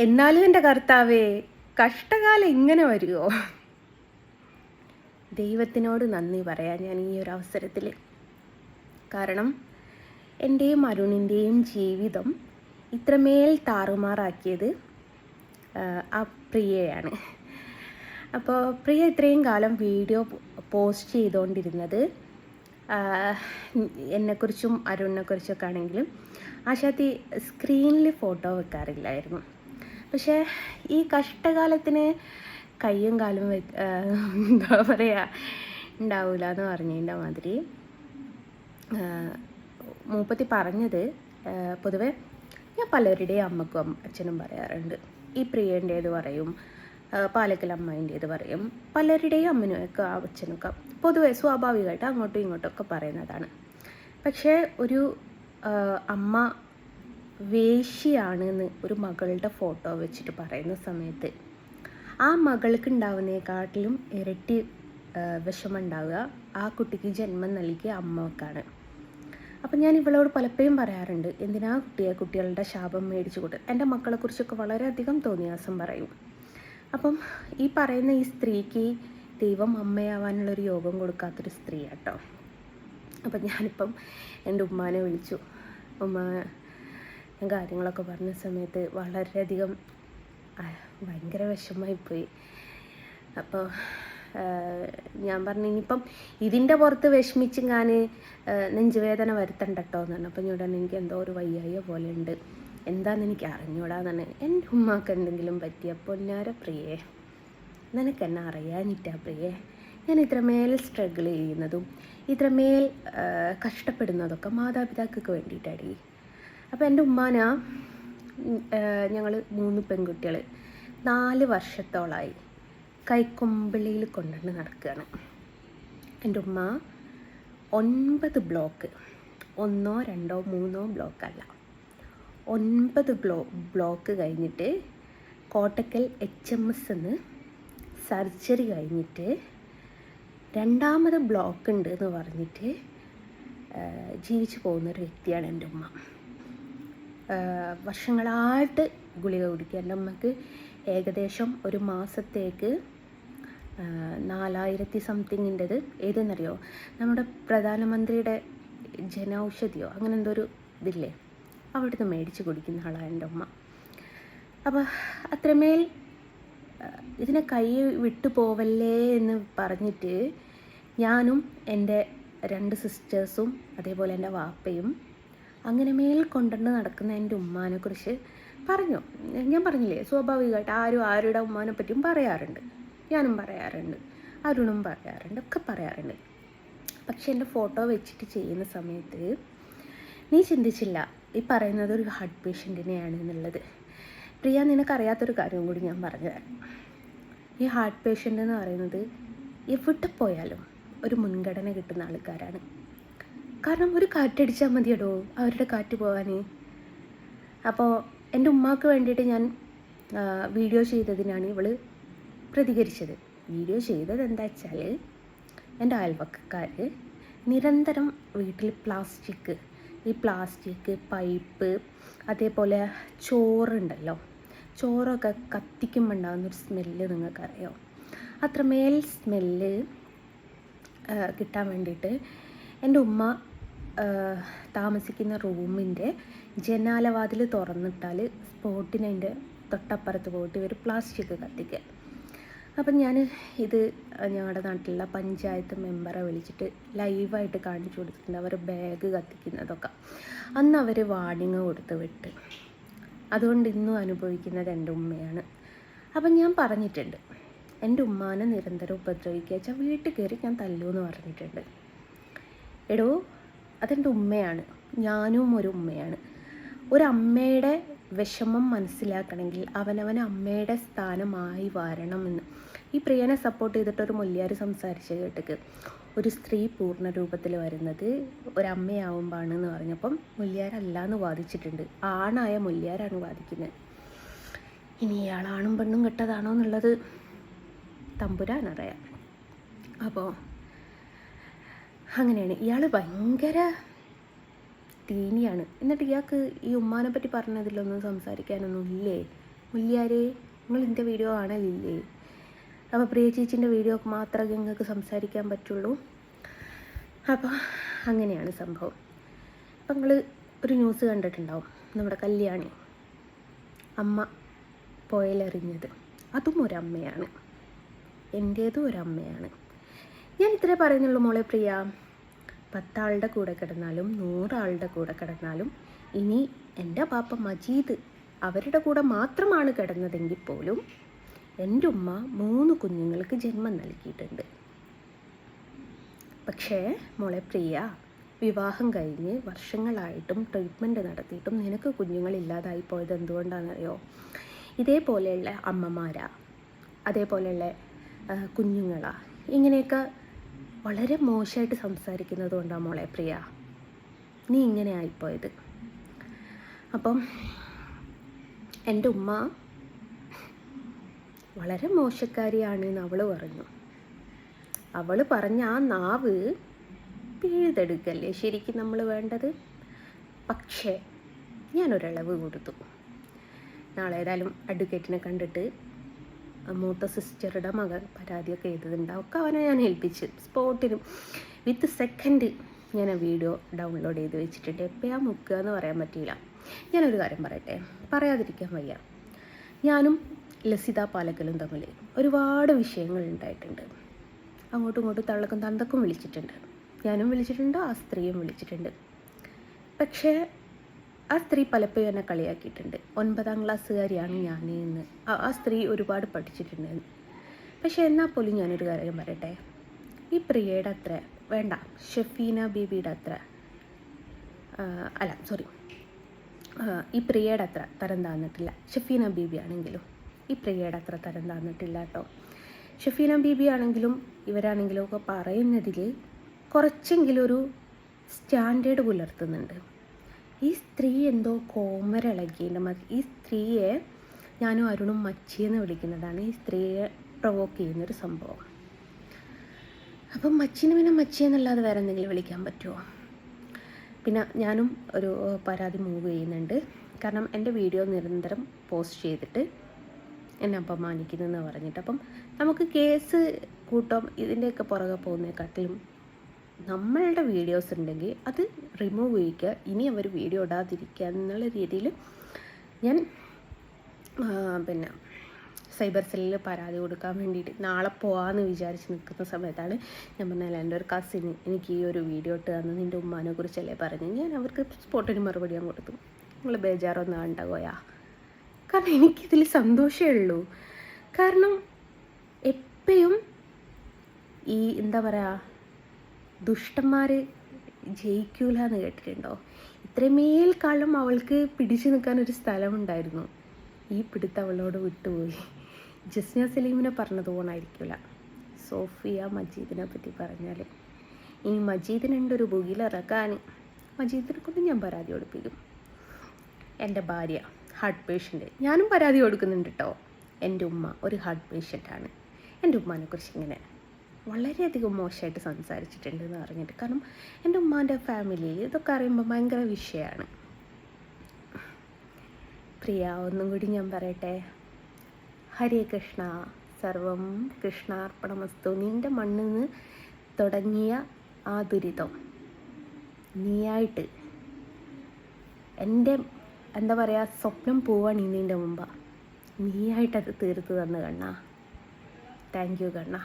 എന്നാലും എൻ്റെ കർത്താവേ, കഷ്ടകാലം ഇങ്ങനെ വരുമോ? ദൈവത്തിനോട് നന്ദി പറയാം ഞാൻ ഈ ഒരു അവസരത്തിൽ. കാരണം എൻ്റെയും അരുണിൻ്റെയും ജീവിതം ഇത്രമേൽ താറുമാറാക്കിയത് ആ പ്രിയയാണ്. അപ്പോൾ പ്രിയ ഇത്രയും കാലം വീഡിയോ പോസ്റ്റ് ചെയ്തുകൊണ്ടിരുന്നത് എന്നെക്കുറിച്ചും അരുണിനെക്കുറിച്ചൊക്കെ ആണെങ്കിലും ആശാത്തി സ്ക്രീനിൽ ഫോട്ടോ വെക്കാറില്ലായിരുന്നു. പക്ഷേ ഈ കഷ്ടകാലത്തിന് കയ്യും കാലും എന്താ പറയുക ഉണ്ടാവില്ല എന്ന് പറഞ്ഞതിൻ്റെ മാതിരി മൂപ്പത്തി പറഞ്ഞത് പൊതുവെ ഞാൻ പലരുടെയും അമ്മക്കും അച്ഛനും പറയാറുണ്ട്. ഈ പ്രിയൻ്റേത് പറയും, പാലക്കൽ അമ്മേൻ്റേത് പറയും, പലരുടെയും അമ്മനൊക്കെ അച്ഛനൊക്കെ പൊതുവെ സ്വാഭാവികമായിട്ട് അങ്ങോട്ടും ഇങ്ങോട്ടൊക്കെ പറയുന്നതാണ്. പക്ഷേ ഒരു അമ്മ വേശ്യയാണെന്ന് ഒരു മകളുടെ ഫോട്ടോ വെച്ചിട്ട് പറയുന്ന സമയത്ത് ആ മകൾക്ക് ഉണ്ടാവുന്നതിനെക്കാട്ടിലും ഇരട്ടി വിഷമമുണ്ടാവുക ആ കുട്ടിക്ക് ജന്മം നൽകിയ അമ്മക്കാണ്. അപ്പം ഞാൻ ഇവളോട് പലപ്പോഴും പറയാറുണ്ട്, എന്തിനാ കുട്ടികളുടെ ശാപം മേടിച്ചു കൊടുത്ത്. എൻ്റെ മക്കളെക്കുറിച്ചൊക്കെ വളരെയധികം തോന്നിയാസം പറയും. അപ്പം ഈ പറയുന്ന ഈ സ്ത്രീക്ക് ദൈവം അമ്മയാവാനുള്ളൊരു യോഗം കൊടുക്കാത്തൊരു സ്ത്രീ കേട്ടോ. അപ്പം ഞാനിപ്പം എൻ്റെ ഉമ്മാനെ വിളിച്ചു. ഉമ്മ ഞാൻ കാര്യങ്ങളൊക്കെ പറഞ്ഞ സമയത്ത് വളരെയധികം ഭയങ്കര വിഷമമായിപ്പോയി. അപ്പോൾ ഞാൻ പറഞ്ഞു, ഇനിയിപ്പം ഇതിൻ്റെ പുറത്ത് വിഷമിച്ച് ഞാൻ നെഞ്ചുവേദന വരുത്തണ്ട കേട്ടോ എന്ന് പറഞ്ഞു. അപ്പം ഞാൻ എനിക്ക് എന്തോ ഒരു വയ്യായ്യ പോലെ ഉണ്ട്, എന്താണെന്ന് എനിക്ക് അറിഞ്ഞൂടാന്നാണ്. എൻ്റെ ഉമ്മാക്ക് എന്തെങ്കിലും പറ്റിയ പൊന്നാര പ്രിയേ, നിനക്കെന്നെ അറിയാനിട്ടാ പ്രിയേ, ഞാൻ ഇത്രമേൽ സ്ട്രഗിൾ ചെയ്യുന്നതും ഇത്രമേൽ കഷ്ടപ്പെടുന്നതൊക്കെ മാതാപിതാക്കൾക്ക് വേണ്ടിയിട്ടാണ്. അപ്പോൾ എൻ്റെ ഉമ്മാനാ ഞങ്ങൾ 3 പെൺകുട്ടികൾ 4 വർഷത്തോളമായി കൈക്കൊമ്പിളിയിൽ കൊണ്ടുവന്ന് നടക്കുകയാണ്. എൻ്റെ ഉമ്മ 9 ബ്ലോക്ക്, 1, 2, 3 ബ്ലോക്കല്ല, 9 ബ്ലോക്ക് കഴിഞ്ഞിട്ട് കോട്ടക്കൽ HMS എന്ന് സർജറി കഴിഞ്ഞിട്ട് 2ാമത് ബ്ലോക്ക് ഉണ്ട് എന്ന് പറഞ്ഞിട്ട് ജീവിച്ചു പോകുന്നൊരു വ്യക്തിയാണ് എൻ്റെ ഉമ്മ. വർഷങ്ങളായിട്ട് ഗുളിക കുടിക്കുക. എൻ്റെ അമ്മക്ക് ഏകദേശം ഒരു മാസത്തേക്ക് 4000 സംതിങ്ങിൻ്റെത് ഏതെന്നറിയോ, നമ്മുടെ പ്രധാനമന്ത്രിയുടെ ജനൌഷധിയോ അങ്ങനെ എന്തോ ഒരു ഇതില്ലേ, അവിടുന്ന് മേടിച്ച് കുടിക്കുന്ന ആളാണ് എൻ്റെ ഉമ്മ. അപ്പോൾ അത്രമേൽ ഇതിനെ കൈ വിട്ടു പോവല്ലേ എന്ന് പറഞ്ഞിട്ട് ഞാനും എൻ്റെ 2 സിസ്റ്റേഴ്സും അതേപോലെ എൻ്റെ വാപ്പയും അങ്ങനെ മേൽ കൊണ്ടുവന്ന് നടക്കുന്ന എൻ്റെ ഉമ്മാനെക്കുറിച്ച് പറഞ്ഞു. ഞാൻ പറഞ്ഞില്ലേ, സ്വാഭാവികമായിട്ട് ആരും ആരുടെ ഉമ്മാനെ പറ്റിയും പറയാറുണ്ട്. ഞാനും പറയാറുണ്ട്, അരുണും പറയാറുണ്ട്, ഒക്കെ പറയാറുണ്ട്. പക്ഷെ എൻ്റെ ഫോട്ടോ വെച്ചിട്ട് ചെയ്യുന്ന സമയത്ത് നീ ചിന്തിച്ചില്ല ഈ പറയുന്നത് ഒരു ഹാർട്ട് പേഷ്യൻറ്റിനെയാണ് എന്നുള്ളത്. പ്രിയ, നിനക്കറിയാത്തൊരു കാര്യം കൂടി ഞാൻ പറഞ്ഞു തരാം. ഈ ഹാർട്ട് പേഷ്യൻ്റ് എന്ന് പറയുന്നത് എവിടെ പോയാലും ഒരു മുൻഗണന കിട്ടുന്ന ആൾക്കാരാണ്. കാരണം ഒരു കാറ്റടിച്ചാൽ മതിയടോ അവരുടെ കാറ്റ് പോകാൻ. അപ്പോൾ എൻ്റെ ഉമ്മാക്ക് വേണ്ടിയിട്ട് ഞാൻ വീഡിയോ ചെയ്തതിനാണ് ഇവൾ പ്രതികരിച്ചത്. വീഡിയോ ചെയ്തത് എന്താ വെച്ചാൽ, എൻ്റെ അയൽവക്കക്കാർ നിരന്തരം വീട്ടിൽ ഈ പ്ലാസ്റ്റിക് പൈപ്പ് അതേപോലെ ചോറുണ്ടല്ലോ, ചോറൊക്കെ കത്തിക്കുമ്പോൾ ഉണ്ടാകുന്നൊരു സ്മെല്ല് നിങ്ങൾക്കറിയാം. അത്രമേൽ സ്മെല്ല് കിട്ടാൻ വേണ്ടിയിട്ട് എൻ്റെ ഉമ്മ താമസിക്കുന്ന റൂമിൻ്റെ ജനാലവാതിൽ തുറന്നിട്ടാൽ സ്പോട്ടിന് അതിൻ്റെ തൊട്ടപ്പുറത്ത് പോയിട്ട് ഇവർ പ്ലാസ്റ്റിക് കത്തിക്കുക. അപ്പം ഞാൻ ഇത് ഞങ്ങളുടെ നാട്ടിലുള്ള പഞ്ചായത്ത് മെമ്പറെ വിളിച്ചിട്ട് ലൈവായിട്ട് കാണിച്ചു കൊടുത്തിട്ടുണ്ട്, അവർ ബാഗ് കത്തിക്കുന്നതൊക്കെ. അന്ന് അവർ വാർണിംഗ് കൊടുത്ത് വിട്ട്. അതുകൊണ്ട് ഇന്നും അനുഭവിക്കുന്നത് എൻ്റെ ഉമ്മയാണ്. അപ്പം ഞാൻ പറഞ്ഞിട്ടുണ്ട്, എൻ്റെ ഉമ്മാനെ നിരന്തരം ഉപദ്രവിക്കുക വെച്ചാൽ വീട്ടിൽ കയറി ഞാൻ തല്ലുമെന്ന് പറഞ്ഞിട്ടുണ്ട്. എടോ, അതെൻ്റെ ഉമ്മയാണ്, ഞാനും ഒരു ഉമ്മയാണ്. ഒരമ്മയുടെ വിഷമം മനസ്സിലാക്കണമെങ്കിൽ അവനവൻ അമ്മയുടെ സ്ഥാനമായി വരണമെന്ന്. ഈ പ്രിയനെ സപ്പോർട്ട് ചെയ്തിട്ടൊരു മുല്യാർ സംസാരിച്ച് കേട്ടിക്ക്, ഒരു സ്ത്രീ പൂർണ്ണ രൂപത്തിൽ വരുന്നത് ഒരമ്മയാവുമ്പോഴാണെന്ന് പറഞ്ഞപ്പം മുല്യാരല്ല എന്ന് വാദിച്ചിട്ടുണ്ട്. ആണായ മുല്യാരാണ് വാദിക്കുന്നത്. ഇനി ഇയാളാണും പെണ്ണും കെട്ടതാണോ എന്നുള്ളത് തമ്പുരാനറിയാം. അപ്പോൾ അങ്ങനെയാണ്. ഇയാൾ ഭയങ്കര തീനിയാണ്. എന്നിട്ട് ഇയാൾക്ക് ഈ ഉമ്മാനെ പറ്റി പറഞ്ഞതിലൊന്നും സംസാരിക്കാനൊന്നും ഇല്ലേ മുല്ലിയാരേ, നിങ്ങൾ എൻ്റെ വീഡിയോ കാണലില്ലേ? അപ്പോൾ പ്രിയ ചേച്ചീൻ്റെ വീഡിയോ മാത്രമേ നിങ്ങൾക്ക് സംസാരിക്കാൻ പറ്റുള്ളൂ. അപ്പോൾ അങ്ങനെയാണ് സംഭവം. അപ്പം നിങ്ങൾ ഒരു ന്യൂസ് കണ്ടിട്ടുണ്ടാവും, നമ്മുടെ കല്യാണി അമ്മ പുഴയിലെറിഞ്ഞത്. അതും ഒരമ്മയാണ്, എൻ്റേതും ഒരമ്മയാണ്. ഞാൻ ഇത്രേ പറയുന്നുള്ളൂ മോളെ പ്രിയ. 10 ആളുടെ കൂടെ കിടന്നാലും 100 ആളുടെ കൂടെ കിടന്നാലും, ഇനി എൻ്റെ പാപ്പ മജീദ് അവരുടെ കൂടെ മാത്രമാണ് കിടന്നതെങ്കിൽ പോലും എൻ്റെ ഉമ്മ 3 കുഞ്ഞുങ്ങൾക്ക് ജന്മം നൽകിയിട്ടുണ്ട്. പക്ഷേ മോളെ പ്രിയ, വിവാഹം കഴിഞ്ഞ് വർഷങ്ങളായിട്ടും ട്രീറ്റ്മെൻറ്റ് നടത്തിയിട്ടും നിനക്ക് കുഞ്ഞുങ്ങളില്ലാതായി പോയത് എന്തുകൊണ്ടാണെന്നറിയോ? ഇതേപോലെയുള്ള അമ്മമാരാ, അതേപോലെയുള്ള കുഞ്ഞുങ്ങളാ, ഇങ്ങനെയൊക്കെ വളരെ മോശമായിട്ട് സംസാരിക്കുന്നത് കൊണ്ടാണ് മോളെ പ്രിയ നീ ഇങ്ങനെ ആയിപ്പോയത്. അപ്പം എൻ്റെ ഉമ്മ വളരെ മോശക്കാരിയാണെന്ന് അവൾ പറഞ്ഞു. അവൾ പറഞ്ഞ ആ നാവ് പിഴുതെടുക്കല്ലേ ശരിക്കും നമ്മൾ വേണ്ടത്. പക്ഷേ ഞാനൊരളവ് കൊടുത്തു. നാളെ ഏതായാലും അഡ്വക്കേറ്റിനെ കണ്ടിട്ട് മൂത്ത സിസ്റ്ററുടെ മകൻ പരാതിയൊക്കെ ചെയ്തതുണ്ടാവും, ഒക്കെ അവനെ ഞാൻ ഏൽപ്പിച്ച് സ്പോട്ടിനും വിത്ത് സെക്കൻഡ് ഞാൻ ആ വീഡിയോ ഡൗൺലോഡ് ചെയ്ത് വെച്ചിട്ടുണ്ട്. എപ്പോഴാണ് മുക്കുക എന്ന് പറയാൻ പറ്റില്ല. ഞാനൊരു കാര്യം പറയട്ടെ, പറയാതിരിക്കാൻ വയ്യ. ഞാനും ലസിത പാലക്കലും തമ്മിൽ ഒരുപാട് വിഷയങ്ങൾ ഉണ്ടായിട്ടുണ്ട്. അങ്ങോട്ടും ഇങ്ങോട്ടും തള്ളക്കും തന്തക്കും വിളിച്ചിട്ടുണ്ട്, ഞാനും വിളിച്ചിട്ടുണ്ട്, ആ സ്ത്രീയും വിളിച്ചിട്ടുണ്ട്. പക്ഷേ ആ സ്ത്രീ പലപ്പോഴും എന്നെ കളിയാക്കിയിട്ടുണ്ട്. 9ാം ക്ലാസ്സുകാരിയാണ് ഞാൻ എന്ന്. ആ സ്ത്രീ ഒരുപാട് പഠിച്ചിട്ടുണ്ടെന്ന്. പക്ഷേ എന്നാൽ പോലും ഞാനൊരു കാര്യം പറയട്ടെ, ഈ പ്രിയയുടെ അത്ര വേണ്ട, ഷെഫീന ബീബിയുടെ അത്ര ഈ പ്രിയയുടെ അത്ര തരം താന്നിട്ടില്ല. ഷെഫീന ബീബി ആണെങ്കിലും ഈ പ്രിയയുടെ അത്ര തരം താന്നിട്ടില്ല കേട്ടോ. ഷെഫീന ബീബി ആണെങ്കിലും ഇവരാണെങ്കിലും ഒക്കെ പറയുന്നതിൽ കുറച്ചെങ്കിലും ഒരു സ്റ്റാൻഡേർഡ് പുലർത്തുന്നുണ്ട്. ഈ സ്ത്രീ എന്തോ കോമരളകിൻ്റെ മതി. ഈ സ്ത്രീയെ ഞാനും അരുണും മച്ചിയെന്ന് വിളിക്കുന്നതാണ് ഈ സ്ത്രീയെ പ്രൊവോക്ക് ചെയ്യുന്നൊരു സംഭവം. അപ്പം മച്ചിന് പിന്നെ മച്ചിയെന്നല്ലാതെ വേറെ എന്തെങ്കിലും വിളിക്കാൻ പറ്റുമോ? പിന്നെ ഞാനും ഒരു പരാതി മൂവ് ചെയ്യുന്നുണ്ട്. കാരണം എൻ്റെ വീഡിയോ നിരന്തരം പോസ്റ്റ് ചെയ്തിട്ട് എന്നെ അപമാനിക്കുന്നതെന്ന് പറഞ്ഞിട്ട്. അപ്പം നമുക്ക് കേസ് കൂട്ടം ഇതിൻ്റെയൊക്കെ പുറകെ പോകുന്നതിനെക്കാട്ടിലും നമ്മളുടെ വീഡിയോസ് ഉണ്ടെങ്കിൽ അത് റിമൂവ് ചെയ്യിക്കുക, ഇനി അവർ വീഡിയോ ഇടാതിരിക്കുക എന്നുള്ള രീതിയിൽ ഞാൻ പിന്നെ സൈബർ സെല്ലിൽ പരാതി കൊടുക്കാൻ വേണ്ടിയിട്ട് നാളെ പോകാമെന്ന് വിചാരിച്ച് നിൽക്കുന്ന സമയത്താണ് ഞാൻ പറഞ്ഞാൽ എൻ്റെ ഒരു കസിന് എനിക്ക് ഈ ഒരു വീഡിയോ ഇട്ട് തന്നു, നിൻ്റെ ഉമ്മാനെ കുറിച്ചല്ലേ പറഞ്ഞു. ഞാൻ അവർക്ക് സ്പോട്ടിന് മറുപടി ഞാൻ കൊടുത്തു. നിങ്ങൾ ബേജാറൊന്നും ഉണ്ടാകുമോ? കാരണം എനിക്കിതിൽ സന്തോഷമേ ഉള്ളൂ. കാരണം എപ്പോഴും ഈ എന്താ പറയുക, ദുഷ്ടന്മാർ ജയിക്കൂല എന്ന് കേട്ടിട്ടുണ്ടോ? ഇത്രമേൽ കാലം അവൾക്ക് പിടിച്ചു നിൽക്കാനൊരു സ്ഥലമുണ്ടായിരുന്നു. ഈ പിടുത്തം അവളോട് വിട്ടുപോയി. ജസ്ന സലീമിനെ പറഞ്ഞത് പോണായിരിക്കില്ല സോഫിയ മജീദിനെ പറ്റി പറഞ്ഞാൽ. ഇനി മജീദിനുണ്ട് ഒരു ബുകിലിറക്കാൻ, മജീദിനെ കൊണ്ട് ഞാൻ പരാതി കൊടുപ്പിക്കും. എൻ്റെ ഭാര്യ ഹാർട്ട് പേഷ്യൻ്റ്, ഞാനും പരാതി കൊടുക്കുന്നുണ്ട് കേട്ടോ. എൻ്റെ ഉമ്മ ഒരു ഹാർട്ട് പേഷ്യൻ്റാണ്. എൻ്റെ ഉമ്മാനെക്കുറിച്ച് ഇങ്ങനെ വളരെയധികം മോശമായിട്ട് സംസാരിച്ചിട്ടുണ്ട് എന്ന് പറഞ്ഞിട്ട്. കാരണം എൻ്റെ ഉമ്മാൻ്റെ ഫാമിലിയിൽ ഇതൊക്കെ അറിയുമ്പോൾ ഭയങ്കര വിഷയമാണ്. പ്രിയ, ഒന്നും കൂടി ഞാൻ പറയട്ടെ, ഹരേ കൃഷ്ണ, സർവം കൃഷ്ണാർപ്പണമസ്തു. നിൻ്റെ മണ്ണിൽ നിന്ന് തുടങ്ങിയ ആ ദുരിതം നീയായിട്ട് എൻ്റെ എന്താ പറയുക സ്വപ്നം പോവാണ് നിൻ്റെ മുമ്പ്, നീയായിട്ടത് തീർത്ത് തന്നു കണ്ണ. Thank you Kanna.